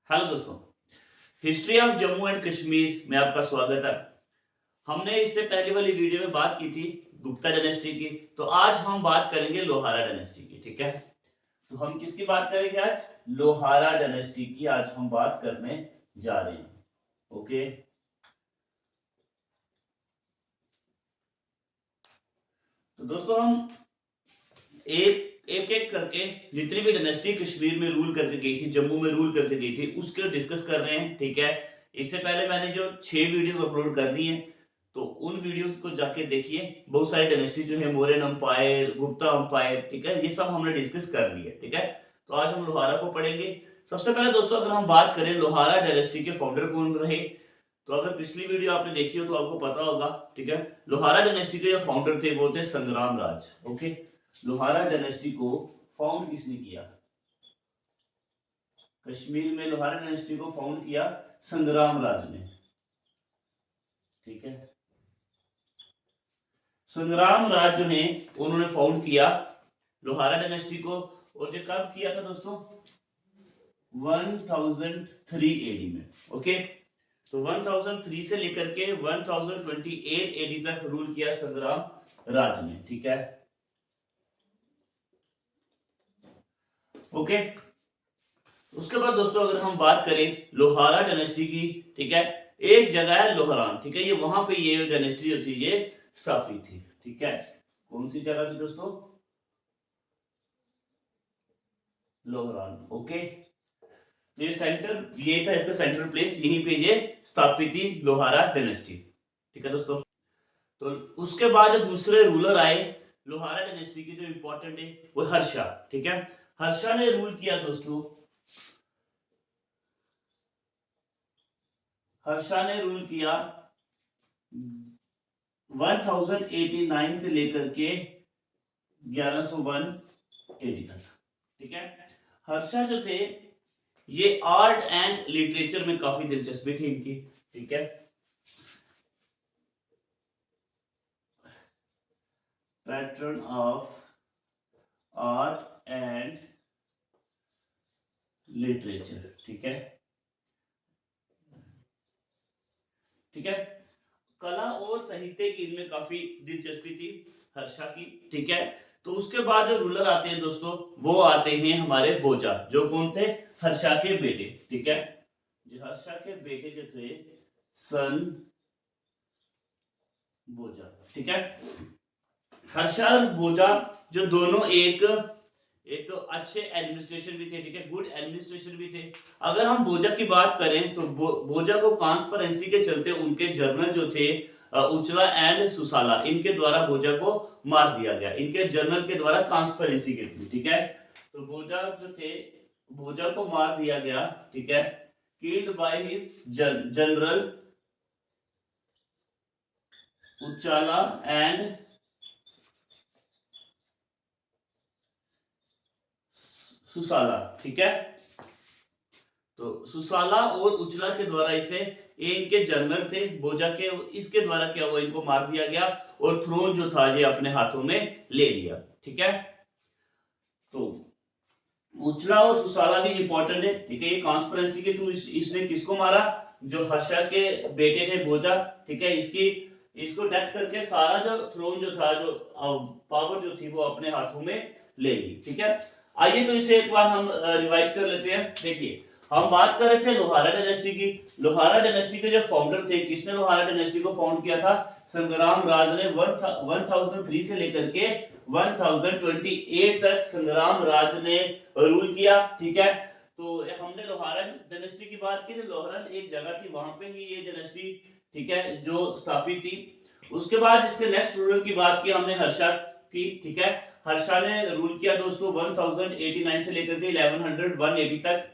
Hello दोस्तों, history of Jammu and Kashmir में आपका स्वागत है। हमने इससे पहले वाली वीडियो में बात की थी गुप्ता डायनेस्टी की। तो आज हम बात करेंगे लोहारा डायनेस्टी की। ठीक है, तो हम किसकी बात करेंगे आज? लोहारा डायनेस्टी की आज हम बात करने जा रहे हैं। ओके, तो दोस्तों हम एक करके जितनी भी डायनेस्टी कश्मीर में रूल करके गई थी, जम्मू में रूल करके गई थी, उसके डिस्कस कर रहे हैं। ठीक है, इससे पहले मैंने जो 6 वीडियोस अपलोड कर दी हैं, तो उन वीडियोस को जाके देखिए। बहुत सारी डायनेस्टी जो है, मौर्यन अंपायर, गुप्ता अंपायर, ठीक है, ये सब हमने डिस्कस कर लिया। ठीक है, तो आज हम लोहारा को पढ़ेंगे। सबसे पहले दोस्तों अगर हम बात करें लोहारा डायनेस्टी के फाउंडर कौन रहे, तो अगर पिछली वीडियो आपने देखी हो तो आपको पता होगा। ठीक है, लोहारा डायनेस्टी के जो फाउंडर थे वो थे संग्राम राज। ओके, लोहारा डायनेस्टी को फाउंड किसने किया? कश्मीर में लोहारा डायनेस्टी को फाउंड किया संग्राम राज ने। ठीक है, संग्राम राज जो ने उन्होंने फाउंड किया लोहारा डायनेस्टी को। और ये कब किया था दोस्तों? 1003 एडी में। ओके, तो 1003 से लेकर के 1028 एडी तक रूल किया संग्राम राज ने। ठीक है, ओके। उसके बाद दोस्तों अगर हम बात करें लोहारा डायनेस्टी की, ठीक है, एक जगह है लोहरान। ठीक है, ये वहां पे ये डायनेस्टी जो थी ये स्थापित थी। ठीक है, कौन सी जगह थी दोस्तों? लोहरान। ओके, तो ये सेंटर, ये था इसका सेंट्रल प्लेस, यहीं पे ये स्थापित थी लोहारा डायनेस्टी। ठीक है दोस्तों, तो उसके बाद जो दूसरे रूलर आए लोहारा डायनेस्टी के, जो इंपॉर्टेंट है वो हर्षा। ठीक है, हर्षा ने रूल किया दोस्तों। हर्षा ने रूल किया 1089 से लेकर के 1101 एडी तक। ठीक है, हर्षा जो थे ये आर्ट एंड लिटरेचर में काफी दिलचस्पी थी इनकी। ठीक है, pattern of art and literature. ठीक है, ठीक है, कला और साहित्य की इनमें काफी दिलचस्पी थी हर्षा की। ठीक है, तो उसके बाद जो रूलर आते हैं दोस्तों वो आते हैं हमारे भोजा, जो कौन थे? हर्षा के बेटे। ठीक है, जो हर्षा के बेटे जो थे सन भोजा। ठीक है, हर्षा और भोजा जो दोनों एक एक अच्छे एडमिनिस्ट्रेशन भी थे। ठीक है, गुड एडमिनिस्ट्रेशन भी थे। अगर हम बोजा की बात करें तो बोजा को ट्रांसपेरेंसी के चलते उनके जर्नल जो थे उचला एंड सुसाला, इनके द्वारा बोजा को मार दिया गया, इनके जर्नल के द्वारा ट्रांसपेरेंसी के थ्रू। ठीक है, तो बोजा जो थे, बोजा को मार दिया गया। ठीक है, killed by his general Uchala and Sussala. ठीक है, तो सुसाला और उचला के द्वारा इसे, ये इनके जनरल थे बोजा के, इसके द्वारा क्या हुआ, इनको मार दिया गया और थ्रोन जो था ये अपने हाथों में ले लिया। ठीक है, तो उचला और सुसाला भी इंपॉर्टेंट है। ठीक है, ये कॉन्स्पिरेसी के थ्रू इसने किसको मारा? जो हर्षा के बेटे थे बोजा। ठीक है, इसकी इसको डेथ करके सारा जो थ्रोन जो था, जो पावर जो थी वो अपने हाथों में ले ली। ठीक है, आइए तो इसे एक बार हम रिवाइज कर लेते हैं। देखिए, हम बात कर रहे थे लोहारा डायनेस्टी की। लोहारा डायनेस्टी के जो फाउंडर थे, किसने लोहारा डायनेस्टी को फाउंड किया था? संग्राम राज ने। 1003 से लेकर के 1028 तक संग्राम राज ने रूल किया। ठीक है, तो हमने लोहारा डायनेस्टी की बात की थी। लोहारा एक जगह थी, वहां पे ही ये डायनेस्टी, ठीक है, जो स्थापित थी। उसके बाद इसके नेक्स्ट रूलर की बात की हमने हर्षा की। ठीक है, हर्षा ने रूल किया दोस्तों 1089 से लेकर के 1101 तक।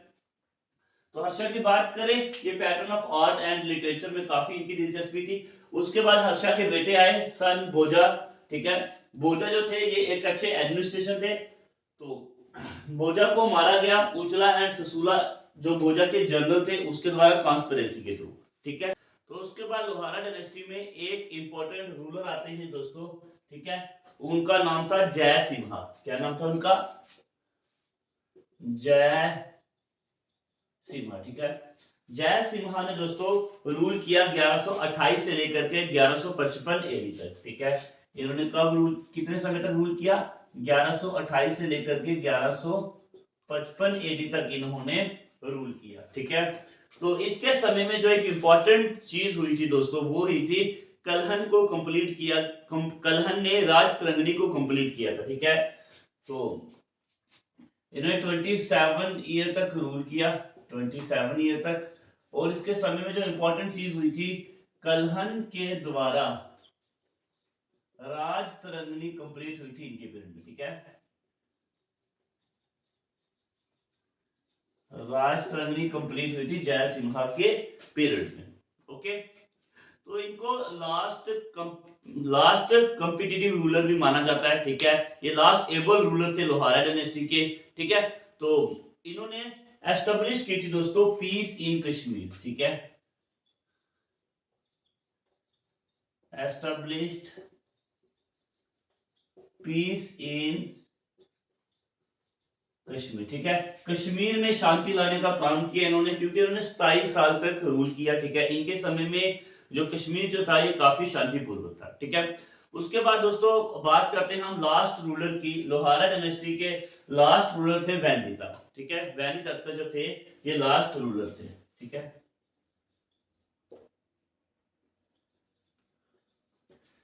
तो हर्षा की बात करें, ये pattern of art and literature में काफी इनकी दिलचस्पी थी। उसके बाद हर्षा के बेटे आए सन भोजा। ठीक है, भोजा जो थे ये एक अच्छे एडमिनिस्ट्रेशन थे, तो भोजा को मारा गया। उचला एंड ससुला जो भोजा के जनरल थे उसके द्वारा कॉन्स्पिरेसी के थ्रू। ठीक है, तो उसके बाद लोहारा डायनेस्टी में एक इंपॉर्टेंट रूलर आते हैं दोस्तों। ठीक है, उनका नाम था जय सिम्हा। क्या नाम था उनका? जय सिम्हा, ठीक है। जय सिम्हा ने दोस्तों रूल किया 1128 से लेकर के 1155 एडी तक, ठीक है। इन्होंने कब रूल, कितने समय तक रूल किया? 1128 से लेकर के 1155 एडी तक इन्होंने रूल किया, ठीक है। तो इसके समय में जो एक इंपॉर्टेंट चीज हुई थी दोस्तों, वो हुई थी कलहन को कंप्लीट किया, कलहन ने राजतरंगिणी को कंप्लीट किया था, ठीक है। तो इन्होंने 27 ईयर तक रूल किया, 27 ईयर तक। और इसके समय में जो इंपॉर्टेंट चीज हुई थी, कलहन के द्वारा राजतरंगिणी कंप्लीट हुई थी इनके पीरियड में, ठीक है। राजतरंगिणी कंप्लीट हुई थी जय सिम्हा के पीरियड में, ओके। तो इनको लास्ट कॉम्पिटिटिव रूलर भी माना जाता है, ठीक है। ये लास्ट एबल रूलर थे लोहारा डायनेस्टी के, ठीक है। तो इन्होंने एस्टेब्लिश की थी दोस्तों पीस इन कश्मीर, ठीक है। एस्टेब्लिश्ड पीस इन कश्मीर, ठीक है। कश्मीर में शांति लाने का काम किया इन्होंने, क्योंकि इन्होंने 27 साल तक रूल किया, ठीक है। इनके समय में जो कश्मीर जो था ये काफी शांतिपूर्वक था, ठीक है। उसके बाद दोस्तों बात करते हैं हम लास्ट रूलर की। लोहारा डायनेस्टी के लास्ट रूलर थे वैनदिता, ठीक है। वैनदिता जो थे ये लास्ट रूलर थे, ठीक है,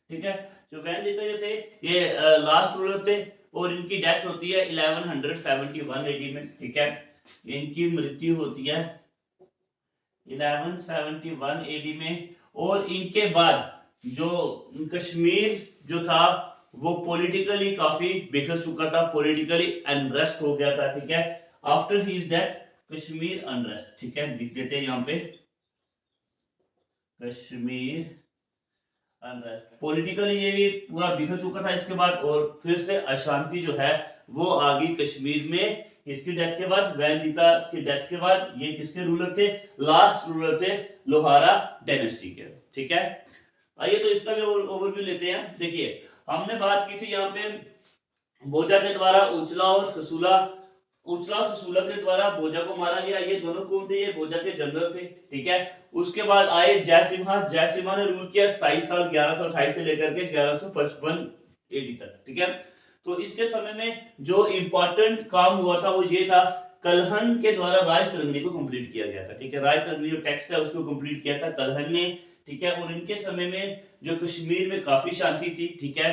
ठीक है। जो वैनदिता जो थे ये लास्ट रूलर थे, और इनकी डेथ होती है 1171 एडी में, ठीक है। इनकी मृत्यु होती है 1171 एडी में। और इनके बाद जो कश्मीर जो था वो पॉलिटिकली काफी बिखर चुका था, पॉलिटिकली अनरेस्ट हो गया था, ठीक है। After his death Kashmir unrest, ठीक है, लिख देते हैं यहाँ पे कश्मीर अनरेस्ट। पॉलिटिकली ये भी पूरा बिखर चुका था इसके बाद, और फिर से अशांति जो है वो आ गई कश्मीर में। इसकी डेथ के बाद, वैनदिता की डेथ के बाद, ये किसके रूलर थे? लास्ट रूलर थे लोहारा डायनेस्टी के, ठीक है। आइए तो इसका भी ओवरव्यू लेते हैं। देखिए हमने बात की थी यहाँ पे बोजा के द्वारा उचला और ससुला, उचला ससुला के द्वारा बोजा को मारा गया। ये दोनों कौन थे? ये बोजा के जनरल थे, ठीक है। उसके बाद आए जयसिम्हा। जयसिम्हा ने रूल किया 27 साल, 1128 से लेकर के 1155 एडी तक, ठीक है। तो इसके समय में जो इंपॉर्टेंट काम हुआ था वो ये था, कलहन के द्वारा राजतरंगिणी को कंप्लीट किया गया था, ठीक है। राजतरंगिणी जो टेक्स्ट है उसको कंप्लीट किया था कलहन ने, ठीक है। और इनके समय में जो कश्मीर में काफी शांति थी, ठीक है।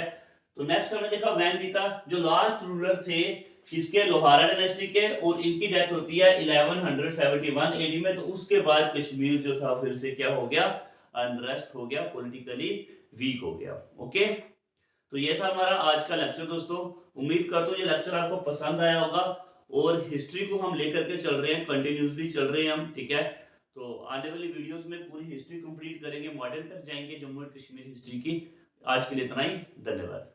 तो नेक्स्ट हमने देखा वैनदिता, जो लास्ट रूलर थे किसके? लोहारा डायनेस्टी के, और इनकी डेथ होती है 1171 एडी में। तो उसके बाद कश्मीर जो था फिर से क्या हो गया? अनरेस्ट हो गया, पॉलिटिकली वीक हो गया, ओके। तो ये था हमारा आज का लेक्चर दोस्तों। उम्मीद करता हूँ ये लेक्चर आपको पसंद आया होगा, और हिस्ट्री को हम लेकर के चल रहे हैं, कंटिन्यूसली चल रहे हैं हम, ठीक है। तो आने वाली वीडियोस में पूरी हिस्ट्री कंप्लीट करेंगे, मॉडर्न तक जाएंगे, जम्मू एंड कश्मीर हिस्ट्री की। आज के लिए इतना ही, धन्यवाद।